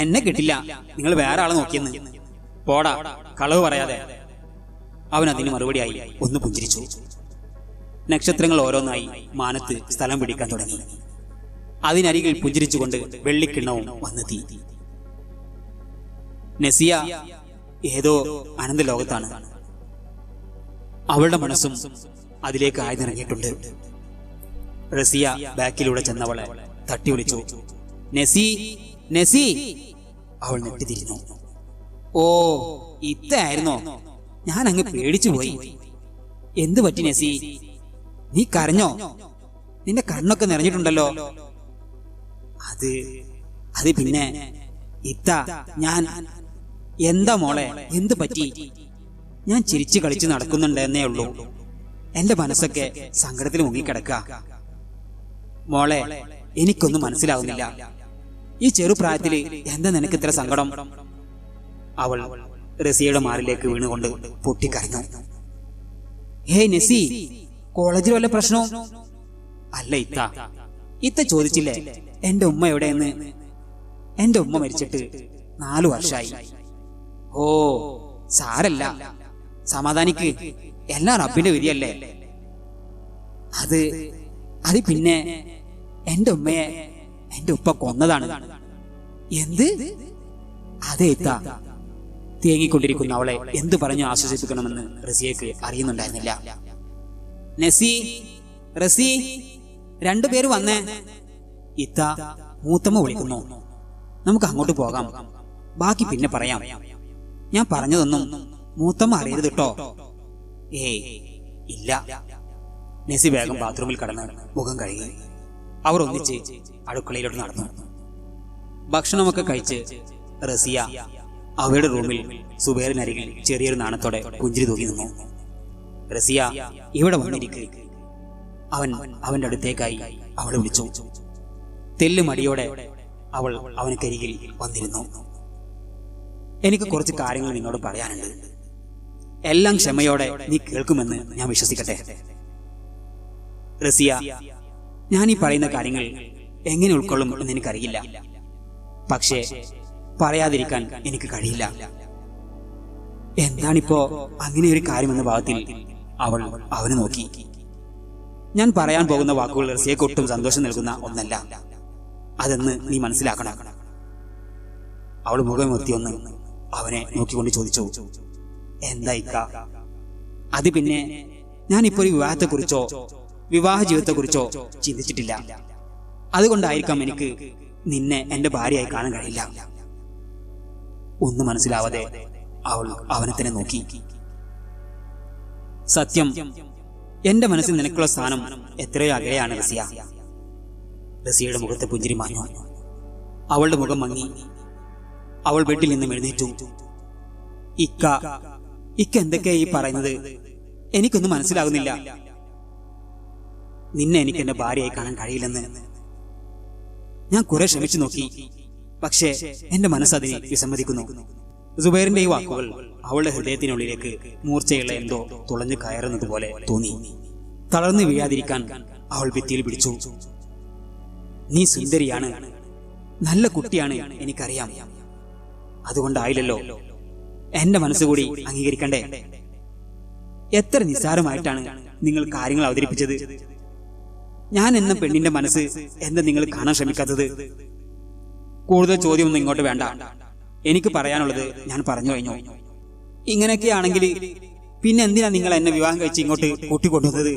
എന്നെ കിട്ടില്ല, നിങ്ങൾ വേറെ ആളെ നോക്കിയെന്ന്. പോടാ, കളവ് പറയാതെ. അവൻ അതിന് മറുപടിയായി ഒന്ന് പുഞ്ചിരിച്ചു. നക്ഷത്രങ്ങൾ ഓരോന്നായി മാനത്ത് സ്ഥലം പിടിക്കാൻ തുടങ്ങി. അതിനരികിൽ പുഞ്ചിരിച്ചുകൊണ്ട് വെള്ളിക്കിണ്ണവും വന്നെത്തി. നസിയ ഏതോ അനന്ത ലോകത്താണ്. അവളുടെ മനസ്സും അതിലേക്ക് ആഴ്ന്നിറങ്ങിയിട്ടുണ്ട്. റസിയ ബാക്കിലൂടെ ചെന്നവളെ തട്ടി വിളിച്ചു, നസി, നസി. അവൾ നെട്ടിത്തിരിഞ്ഞു. ഓ, ഇത്തായിരുന്നോ? ഞാൻ അങ്ങ് പേടിച്ചു പോയി. എന്തു പറ്റി നസി? നീ കരഞ്ഞോ? നിന്റെ കണ്ണൊക്കെ നിറഞ്ഞിട്ടുണ്ടല്ലോ. അത് പിന്നെ ഇത്ത, ഞാൻ എന്താ മോളെ, എന്തു പറ്റി? ഞാൻ ചിരിച്ചു കളിച്ചു നടക്കുന്നുണ്ടെന്നേ ഉള്ളൂ. എന്റെ മനസ്സൊക്കെ സങ്കടത്തിൽ മുങ്ങിക്കിടക്ക. മോളെ, എനിക്കൊന്നും മനസ്സിലാവുന്നില്ല. ഈ ചെറുപ്രായത്തില് എന്താ നിനക്ക് ഇത്ര സങ്കടം? അവൾ റസിയയുടെ മാറിലേക്ക് വീണുകൊണ്ട് പൊട്ടിക്കരഞ്ഞു. ഹേ നസി, കോളേജിൽ വല്ല പ്രശ്നവും? അല്ല ഇത്ത ചോദിച്ചില്ലേ എന്റെ ഉമ്മ എവിടെയെന്ന്? എന്റെ ഉമ്മ മരിച്ചിട്ട് 4 വർഷമായി. ഓ, സാരല്ല, സമാധാനിക്ക്. എല്ലാം റബ്ബിന്റെ വിധിയല്ലേ. അത് പിന്നെ എന്റെ ഉമ്മയെ എന്റെ ഉപ്പ കൊന്നതാണ്. എന്ത്? അതെ ഇത്ത. തേങ്ങിക്കൊണ്ടിരിക്കുന്ന അവളെ എന്തു പറഞ്ഞു ആശ്വസിപ്പിക്കണമെന്ന് റസിയക്ക് അറിയുന്നുണ്ടായിരുന്നില്ല. നസി, റസി, 2 പേര് വന്നേ. ഇത്ത, മൂത്തമ്മ വിളിക്കുന്നു. നമുക്ക് അങ്ങോട്ട് പോകാം, ബാക്കി പിന്നെ പറയാം. ഞാൻ പറഞ്ഞതൊന്നും മൂത്തമ്മ അറിയരുത് കേട്ടോ. ഏയ് ഇല്ല. നസി വേഗം ബാത്റൂമിൽ കടന്ന് മുഖം കഴുകി. അവർ ഒന്നിച്ച് അടുക്കളയിലോട്ട് നടന്നു. ഭക്ഷണമൊക്കെ കഴിച്ച് റസിയ അവരുടെ റൂമിൽ സുബൈറിനരികിൽ ചെറിയൊരു നാണത്തോടെ പുഞ്ചിരി തൂക്കി നിന്നു. റസിയ, ഇവിടെ വന്നിരിക്കുക. അവന്റെ അടുത്തേക്കായി അവളെ വിളിച്ചു. തെല്ലുമടിയോടെ അവൾ അവനക്കരികിൽ വന്നിരുന്നു. എനിക്ക് കുറച്ച് കാര്യങ്ങൾ നിന്നോട് പറയാനുണ്ട്. എല്ലാം ക്ഷമയോടെ നീ കേൾക്കുമെന്ന് ഞാൻ വിശ്വസിക്കട്ടെ. റസിയ, ഞാൻ ഈ പറയുന്ന കാര്യങ്ങൾ എങ്ങനെ ഉൾക്കൊള്ളും എന്ന് എനിക്കറിയില്ല. പക്ഷേ പറയാതിരിക്കാൻ എനിക്ക് കഴിയില്ല. എന്താണിപ്പോ അങ്ങനെ ഒരു കാര്യമെന്ന ഭാവത്തിൽ അവൾ അവനെ നോക്കി. ഞാൻ പറയാൻ പോകുന്ന വാക്കുകൾ റസിയക്ക് ഒട്ടും സന്തോഷം നൽകുന്ന ഒന്നല്ല. അതെന്ന് നീ മനസ്സിലാക്കണം. അവൾ മുഖമൊത്തി ഒന്ന് അവനെ നോക്കിക്കൊണ്ട് ചോദിച്ചു, എന്താ ഇക്ക? അത് പിന്നെ ഞാനിപ്പോ ഒരു വിവാഹത്തെക്കുറിച്ചോ വിവാഹ ജീവിതത്തെക്കുറിച്ചോ ചിന്തിച്ചിട്ടില്ല. അതുകൊണ്ടായിരിക്കാം എനിക്ക് നിന്നെ എന്റെ ഭാര്യയായി കാണാൻ കഴിയില്ല. ഒന്നും മനസ്സിലാവാതെ അവൾ അവനെ തന്നെ നോക്കി. സത്യം, എന്റെ മനസ്സിൽ നിനക്കുള്ള സ്ഥാനം എത്രയോ അകലെയാണ് റസിയ. റസിയയുടെ മുഖത്തെ പുഞ്ചിരി മാഞ്ഞു. അവളുടെ മുഖം മങ്ങി. അവൾ ബെഡിൽ നിന്നും എഴുന്നേറ്റു. ഇക്ക എന്തൊക്കെയാ ഈ പറയുന്നത്? എനിക്കൊന്നും മനസ്സിലാകുന്നില്ല. നിന്നെ എനിക്ക് എന്റെ ഭാര്യയായി കാണാൻ കഴിയില്ലെന്ന് ഞാൻ കുറെ ശ്രമിച്ചു നോക്കി. പക്ഷേ എന്റെ മനസ്സതിനെ വിസമ്മതിക്കുന്നു. സുബൈറിന്റെ ഈ വാക്കുകൾ അവളുടെ ഹൃദയത്തിനുള്ളിലേക്ക് മൂർച്ചയുള്ള എന്തോ തുളഞ്ഞു കയറുന്നത് പോലെ തോന്നി. തളർന്നു വീഴാതിരിക്കാൻ അവൾ ഭിത്തിയിൽ പിടിച്ചു. നീ സുന്ദരിയാണ്, നല്ല കുട്ടിയാണ്, എനിക്കറിയാം. അതുകൊണ്ടായില്ലല്ലോ എന്റെ മനസ്സുകൂടി അംഗീകരിക്കണ്ടേ? എത്ര നിസ്സാരമായിട്ടാണ് നിങ്ങൾ കാര്യങ്ങൾ അവതരിപ്പിച്ചത്. ഞാൻ എന്ന പെണ്ണിന്റെ മനസ്സ് എന്താ നിങ്ങൾ കാണാൻ ശ്രമിക്കാത്തത്? കൂടുതൽ ചോദ്യമൊന്നും ഇങ്ങോട്ട് വേണ്ട. എനിക്ക് പറയാനുള്ളത് ഞാൻ പറഞ്ഞു കഴിഞ്ഞു. ഇങ്ങനെയൊക്കെയാണെങ്കിൽ പിന്നെ എന്തിനാ നിങ്ങൾ എന്നെ വിവാഹം കഴിച്ച് ഇങ്ങോട്ട് കൂട്ടിക്കൊണ്ടുവന്നത്?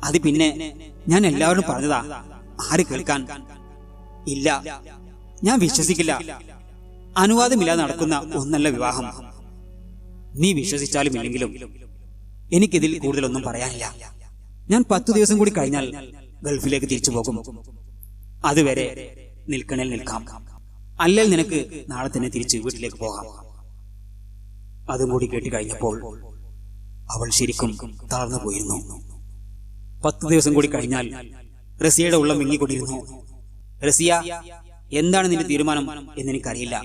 അത് പിന്നെ ഞാൻ എല്ലാവരും പറഞ്ഞതാ. ആര് കേൾക്കാൻ? ഇല്ല, ഞാൻ വിശ്വസിക്കില്ല. അനുവാദമില്ലാതെ നടക്കുന്ന ഒന്നല്ല വിവാഹം. നീ വിശ്വസിച്ചാലും ഇല്ലെങ്കിലും എനിക്കിതിൽ കൂടുതലൊന്നും പറയാനില്ല. ഞാൻ 10 ദിവസം കൂടി കഴിഞ്ഞാൽ ഗൾഫിലേക്ക് തിരിച്ചു പോകും. അതുവരെ നിൽക്കണേൽ നിൽക്കാം, അല്ലെങ്കിൽ നിനക്ക് നാളെ തന്നെ തിരിച്ച് വീട്ടിലേക്ക് പോകാം. അതും കൂടി കേട്ട് കഴിഞ്ഞപ്പോൾ അവൾ ശരിക്കും തളർന്നു പോയിരുന്നു. 10 ദിവസം കൂടി കഴിഞ്ഞാൽ റസിയയുടെ ഉള്ളം വിങ്ങിക്കൊണ്ടിരുന്നു. റസിയ, എന്താണ് നിന്റെ തീരുമാനം എന്നെനിക്കറിയില്ല.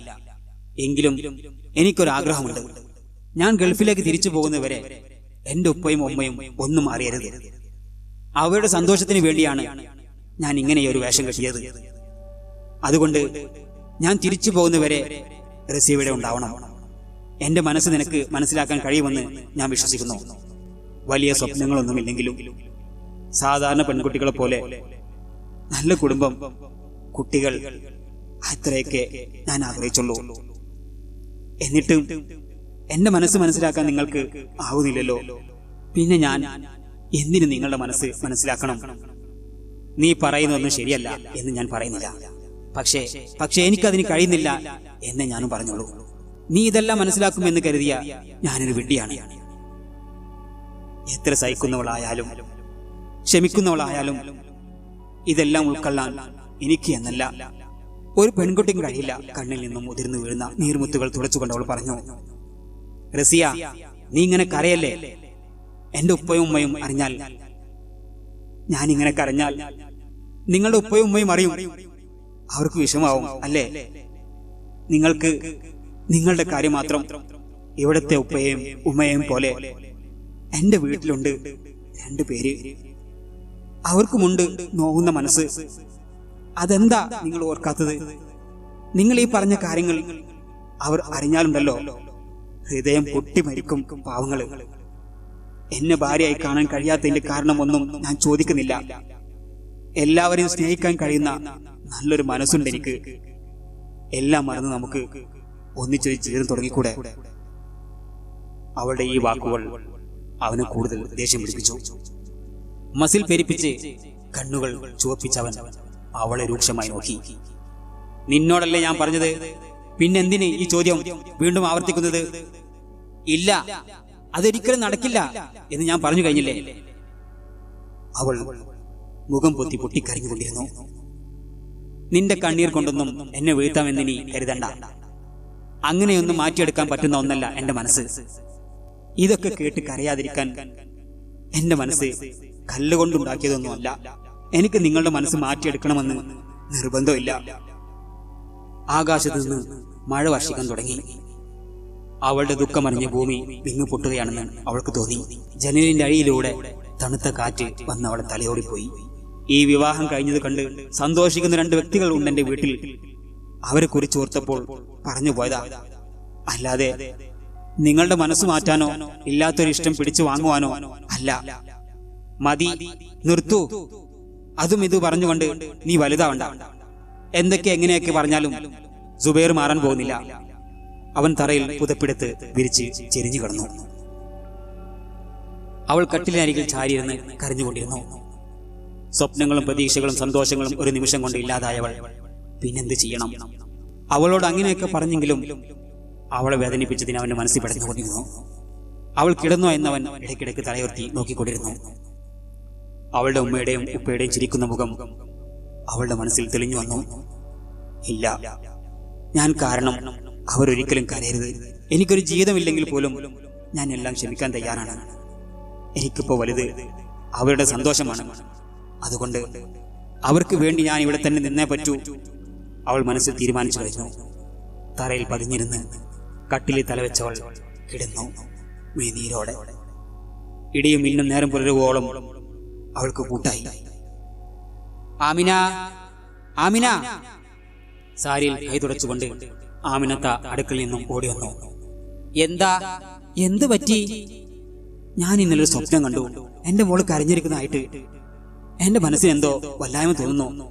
എങ്കിലും എനിക്കൊരാഗ്രഹമുണ്ട്. ഞാൻ ഗൾഫിലേക്ക് തിരിച്ചു പോകുന്നവരെ എന്റെ ഉപ്പയും ഉമ്മയും ഒന്നും അറിയരുത്. അവരുടെ സന്തോഷത്തിന് വേണ്ടിയാണ് ഞാൻ ഇങ്ങനെയൊരു വേഷം കെട്ടിയത്. അതുകൊണ്ട് ഞാൻ തിരിച്ചു പോകുന്നവരെ റസിയ ഇവിടെ ഉണ്ടാവണം. എന്റെ മനസ്സ് നിനക്ക് മനസ്സിലാക്കാൻ കഴിയുമെന്ന് ഞാൻ വിശ്വസിക്കുന്നു. വലിയ സ്വപ്നങ്ങളൊന്നുമില്ലെങ്കിലും സാധാരണ പെൺകുട്ടികളെ പോലെ നല്ല കുടുംബം, കുട്ടികൾ, അത്രയൊക്കെ ഞാൻ ആഗ്രഹിച്ചുള്ളൂ. എന്നിട്ടും എന്റെ മനസ്സ് മനസ്സിലാക്കാൻ നിങ്ങൾക്ക് ആവുന്നില്ലല്ലോ. പിന്നെ ഞാൻ എന്തിനു നിങ്ങളുടെ മനസ്സ് മനസ്സിലാക്കണം? നീ പറയുന്നതൊന്നും ശരിയല്ല എന്ന് ഞാൻ പറയുന്നില്ല. പക്ഷേ എനിക്കതിന് കഴിയുന്നില്ല എന്ന് ഞാനും പറഞ്ഞോളൂ. നീ ഇതെല്ലാം മനസ്സിലാക്കുമെന്ന് കരുതിയ ഞാനൊരു വിഡ്ഢിയാണ്. എത്ര സഹിക്കുന്നവളായാലും ക്ഷമിക്കുന്നവളായാലും ഇതെല്ലാം ഉൾക്കൊള്ളാൻ എനിക്ക് എന്നല്ല ഒരു പെൺകുട്ടിക്കും കഴിയില്ല. കണ്ണിൽ നിന്നും ഉതിർന്നു വീഴുന്ന നീർമുത്തുകൾ തുടച്ചുകൊണ്ട് അവൾ പറഞ്ഞു, റസിയ, നീ ഇങ്ങനെ കരയല്ലേ? എന്റെ ഉപ്പയും ഉമ്മയും അറിഞ്ഞാൽ, ഞാനിങ്ങനെ കരഞ്ഞാൽ നിങ്ങളുടെ ഉപ്പയും ഉമ്മയും അറിയും. അവർക്ക് വിഷമാവും അല്ലേ? നിങ്ങൾക്ക് നിങ്ങളുടെ കാര്യം മാത്രം. ഇവിടത്തെ ഉപ്പയെയും ഉമ്മയെയും പോലെ എന്റെ വീട്ടിലുണ്ട് 2 പേര്. അവർക്കുമുണ്ട് നോവുന്ന മനസ്സ്. അതെന്താ നിങ്ങൾ ഓർക്കാത്തത്? നിങ്ങൾ ഈ പറഞ്ഞ കാര്യങ്ങൾ അവർ അറിഞ്ഞാലുണ്ടല്ലോ, ഹൃദയം പൊട്ടിമരിക്കും പാവങ്ങള്. എന്നെ ഭാര്യയായി കാണാൻ കഴിയാത്തതിന്റെ കാരണമൊന്നും ഞാൻ ചോദിക്കുന്നില്ല. എല്ലാവരെയും സ്നേഹിക്കാൻ കഴിയുന്ന നല്ലൊരു മനസ്സുണ്ട് എനിക്ക്. എല്ലാം മറന്ന് നമുക്ക് ഒന്നിച്ചൊരു ജീവിതം തുടങ്ങിക്കൂടെ? അവളുടെ ഈ വാക്കുകൾ അവനെ കൂടുതൽ ദേഷ്യം പിടിപ്പിച്ചു. മസിൽ പെരിപ്പിച്ച് കണ്ണുകൾ ചുവപ്പിച്ചവൻ അവളെ രൂക്ഷമായി നോക്കി. നിന്നോടല്ലേ ഞാൻ പറഞ്ഞത്? പിന്നെന്തിന് ഈ ചോദ്യം വീണ്ടും ആവർത്തിക്കുന്നത്? ഇല്ല, അതൊരിക്കലും നടക്കില്ല എന്ന് ഞാൻ പറഞ്ഞു കഴിഞ്ഞില്ലേ? അവൾ മുഖം പൊത്തി പൊട്ടിക്കരഞ്ഞുകൊണ്ടിരുന്നു. നിന്റെ കണ്ണീർ കൊണ്ടൊന്നും എന്നെ വീഴ്ത്താമെന്ന് നീ കരുതണ്ട. അങ്ങനെയൊന്നും മാറ്റിയെടുക്കാൻ പറ്റുന്ന ഒന്നല്ല എന്റെ മനസ്സ്. ഇതൊക്കെ കേട്ട് കരയാതിരിക്കാൻ എന്റെ മനസ്സ് കല്ലുകൊണ്ടുണ്ടാക്കിയതൊന്നുമല്ല. എനിക്ക് നിങ്ങളുടെ മനസ്സ് മാറ്റിയെടുക്കണമെന്ന് നിർബന്ധമില്ല. ആകാശത്ത് നിന്ന് മഴ വർഷിക്കാൻ തുടങ്ങി. അവളുടെ ദുഃഖമറിഞ്ഞ് ഭൂമി വിങ്ങുപൊട്ടുകയാണെന്ന് അവൾക്ക് തോന്നി. ജനലിന്റെ അഴിയിലൂടെ തണുത്ത കാറ്റ് വന്ന് അവളെ തലയോടിപ്പോയി. ഈ വിവാഹം കഴിഞ്ഞത് കണ്ട് സന്തോഷിക്കുന്ന 2 വ്യക്തികൾ ഉണ്ട് എന്റെ വീട്ടിൽ. അവരെ കുറിച്ച് ഓർത്തപ്പോൾ പറഞ്ഞു പോയതാ. അല്ലാതെ നിങ്ങളുടെ മനസ്സ് മാറ്റാനോ ഇല്ലാത്തൊരിഷ്ടം പിടിച്ചു വാങ്ങുവാനോ അല്ല. മതി, നിർത്തൂ. അതും ഇത് പറഞ്ഞുകൊണ്ട് നീ വലുതാവണ്ട. എന്തൊക്കെ എങ്ങനെയൊക്കെ പറഞ്ഞാലും സുബൈർ മാറാൻ പോകുന്നില്ല. അവൻ തറയിൽ പുതപ്പെടുത്ത് വിരിച്ച് ചെരിഞ്ഞു കിടന്നു. അവൾ കട്ടിലിനരികിൽ ചാരിയിരുന്ന് കരഞ്ഞുകൊണ്ടിരുന്നു. സ്വപ്നങ്ങളും പ്രതീക്ഷകളും സന്തോഷങ്ങളും ഒരു നിമിഷം കൊണ്ട് ഇല്ലാതായവൾ പിന്നെന്ത് ചെയ്യണം? അവളോട് അങ്ങനെയൊക്കെ പറഞ്ഞെങ്കിലും അവളെ വേദനിപ്പിച്ചതിന് അവന്റെ മനസ്സിൽ പടഞ്ഞുകൊണ്ടിരുന്നു. അവൾ കിടന്നോ എന്നവൻ ഇടയ്ക്കിടയ്ക്ക് തലയുയർത്തി നോക്കിക്കൊണ്ടിരുന്നു. അവളുടെ ഉമ്മയുടെയും ഉപ്പയുടെയും ചിരിക്കുന്ന മുഖം അവളുടെ മനസ്സിൽ തെളിഞ്ഞു വന്നു. ഇല്ല, ഞാൻ കാരണം അവരൊരിക്കലും കരയരുത്. എനിക്കൊരു ജീവിതമില്ലെങ്കിൽ പോലും ഞാൻ എല്ലാം ക്ഷമിക്കാൻ തയ്യാറാണ്. എനിക്കിപ്പോ വലുത് അവരുടെ സന്തോഷമാണ്. അതുകൊണ്ട് അവർക്ക് വേണ്ടി ഞാൻ ഇവിടെ തന്നെ നിന്നേ പറ്റൂ. അവൾ മനസ്സിൽ തീരുമാനിച്ചു കഴിഞ്ഞു. തറയിൽ പതിഞ്ഞിരുന്ന് കട്ടിലിൽ തലവെച്ചവൾ കിടന്നു മെയ്നീരോടെ. ഇടിയും മിന്നും നേരം പുലരുവോളം അവൾക്ക് കൂട്ടായി. ആമിന, ആമിന! സാരിയിൽ കൈ തുടച്ചുകൊണ്ട് ആമിനത്ത അടുക്കളയിൽ നിന്നും ഓടി വന്നു. എന്താ, എന്ത് പറ്റി? ഞാൻ ഇന്നലെ ഒരു സ്വപ്നം കണ്ടു. എന്റെ മോള് കരഞ്ഞിരിക്കുന്നതായിട്ട്. എന്റെ മനസ്സിന് എന്തോ വല്ലായ്മ തോന്നുന്നു.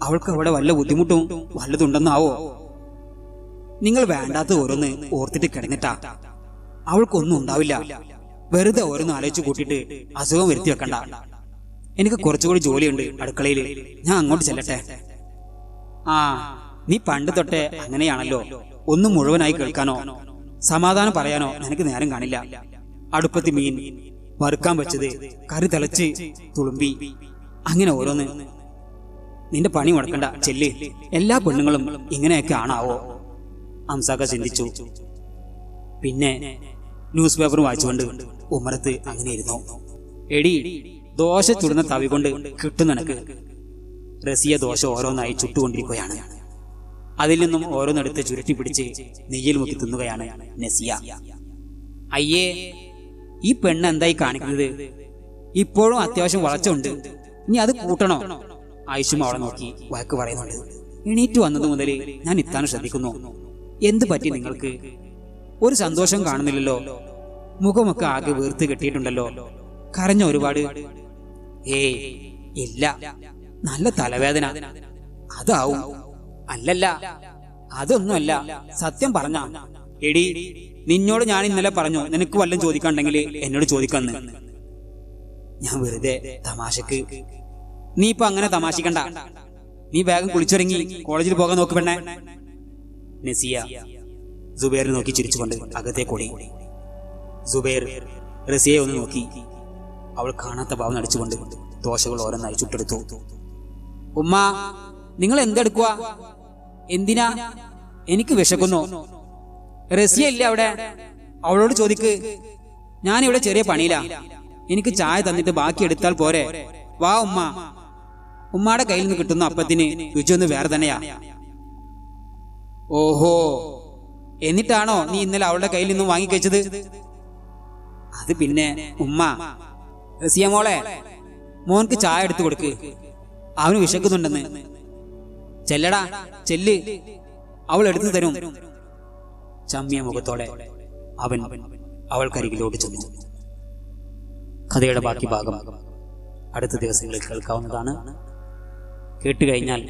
അവൾക്ക് അവിടെ വല്ല ബുദ്ധിമുട്ടും വല്ലതുണ്ടെന്നാവോ? നിങ്ങൾ വേണ്ടാത്ത ഓരോന്ന് ഓർത്തിട്ട് കിടന്നിട്ടാ. അവൾക്കൊന്നും ഉണ്ടാവില്ല. വെറുതെ ഓരോന്ന് ആലോചിച്ച് കൂട്ടിയിട്ട് അസുഖം വരുത്തി വെക്കണ്ട. എനിക്ക് കുറച്ചുകൂടി ജോലിയുണ്ട് അടുക്കളയിൽ. ഞാൻ അങ്ങോട്ട് ചെല്ലട്ടെ. ആ, നീ പണ്ട് തൊട്ടേ അങ്ങനെയാണല്ലോ. ഒന്നും മുഴുവനായി കേൾക്കാനോ സമാധാനം പറയാനോ നിനക്ക് നേരം കാണില്ല. അടുപ്പത്ത് മീൻ വറുക്കാൻ വെച്ചത്, കറി തിളച്ച് തുളുമ്പി, അങ്ങനെ ഓരോന്ന്. നിന്റെ പണി മുടക്കണ്ട, ചെല്ല്. എല്ലാ പെണ്ണുങ്ങളും ഇങ്ങനെയൊക്കെ ആണാവോ? അംസാക്ക ചിന്തിച്ചു. പിന്നെ ന്യൂസ് പേപ്പർ വായിച്ചുകൊണ്ട് ഉമ്മറത്ത് അങ്ങനെ ഇരുന്നു. എടി, ദോശ ചുടുന്ന തവി കൊണ്ട് കിട്ടും നിനക്ക്. റസിയ ദോശ ഓരോന്നായി ചുട്ടുകൊണ്ടിരിക്കുകയാണ്. അതിൽ നിന്നും ഓരോന്നെടുത്ത് ചുരുട്ടി പിടിച്ച് നെയ്യിൽ മുക്കി തിന്നുകയാണ് നസിയ. അയ്യേ, ഈ പെണ്ണ് എന്തായി കാണിക്കുന്നത്? ഇപ്പോഴും അത്യാവശ്യം വളച്ചുണ്ട്. ഇനി അത് കൂട്ടണോ? ആയിഷും അവളെ നോക്കി വഴക്ക് പറയുന്നുണ്ട്. എണീറ്റ് വന്നത് മുതൽ ഞാൻ ഇത്താൻ ശ്രദ്ധിക്കുന്നു. എന്ത് പറ്റി നിങ്ങൾക്ക്? ഒരു സന്തോഷം കാണുന്നില്ലല്ലോ. മുഖമൊക്കെ ആകെ വീർത്ത് കെട്ടിയിട്ടുണ്ടല്ലോ. കരഞ്ഞ ഒരുപാട്? ഏയ് ഇല്ല, നല്ല തലവേദന. അതാവും. അല്ലല്ല, അതൊന്നുമല്ല. സത്യം പറഞ്ഞ. എടി, നിന്നോട് ഞാൻ ഇന്നലെ പറഞ്ഞു നിനക്ക് വല്ലതും ചോദിക്കാണ്ടെങ്കിൽ എന്നോട് ചോദിക്കാന്ന്. ഞാൻ വെറുതെ തമാശക്ക്. നീ ഇപ്പൊ അങ്ങനെ തമാശിക്കണ്ട. നീ വേഗം കുളിച്ചിറങ്ങി കോളേജിൽ പോകാൻ നോക്ക് പെണ്ണേ. നസിയ സുബൈറിനെ നോക്കി ചിരിച്ചുകൊണ്ട് അകത്തേക്കോടി. സുബൈർ റസിയെ ഒന്ന് നോക്കി. അവൾ കാണാത്ത ഭാവം നടിച്ചുകൊണ്ട് ദോശകൾ ഓരോന്നായി ചുട്ടെടുത്തു. ഉമ്മ, നിങ്ങൾ എന്തെടുക്കുക? എന്തിനാ? എനിക്ക് വിശക്കുന്നു. റസിയ ഇല്ല അവിടെ? അവളോട് ചോദിക്ക്. ഞാനിവിടെ ചെറിയ പണിയില്ല. എനിക്ക് ചായ തന്നിട്ട് ബാക്കി എടുത്താൽ പോരെ? വാ ഉമ്മ. ഉമ്മാടെ കയ്യിൽ നിന്ന് കിട്ടുന്ന അപ്പത്തിന് രുചിയൊന്ന് വേറെ തന്നെയാ. ഓഹോ, എന്നിട്ടാണോ നീ ഇന്നലെ അവളുടെ കയ്യിൽ നിന്നും വാങ്ങിക്കഴിച്ചത്? അത് പിന്നെ ഉമ്മ. റസിയ മോളെ, മോൻക്ക് ചായ എടുത്തു കൊടുക്ക്. അവന് വിശക്കുന്നുണ്ടെന്ന്. ചെല്ലടാ, ചെല്ല്. അവൾ എടുത്തു തരും. ചമ്മിയ മുഖത്തോടെ അവൻ അവൾക്കരികിലോട്ട് ചെന്നു. കഥയുടെ ബാക്കി ഭാഗം അടുത്ത ദിവസങ്ങളിൽ കേൾക്കാവുന്നതാണ്. കേട്ടുകഴിഞ്ഞാൽ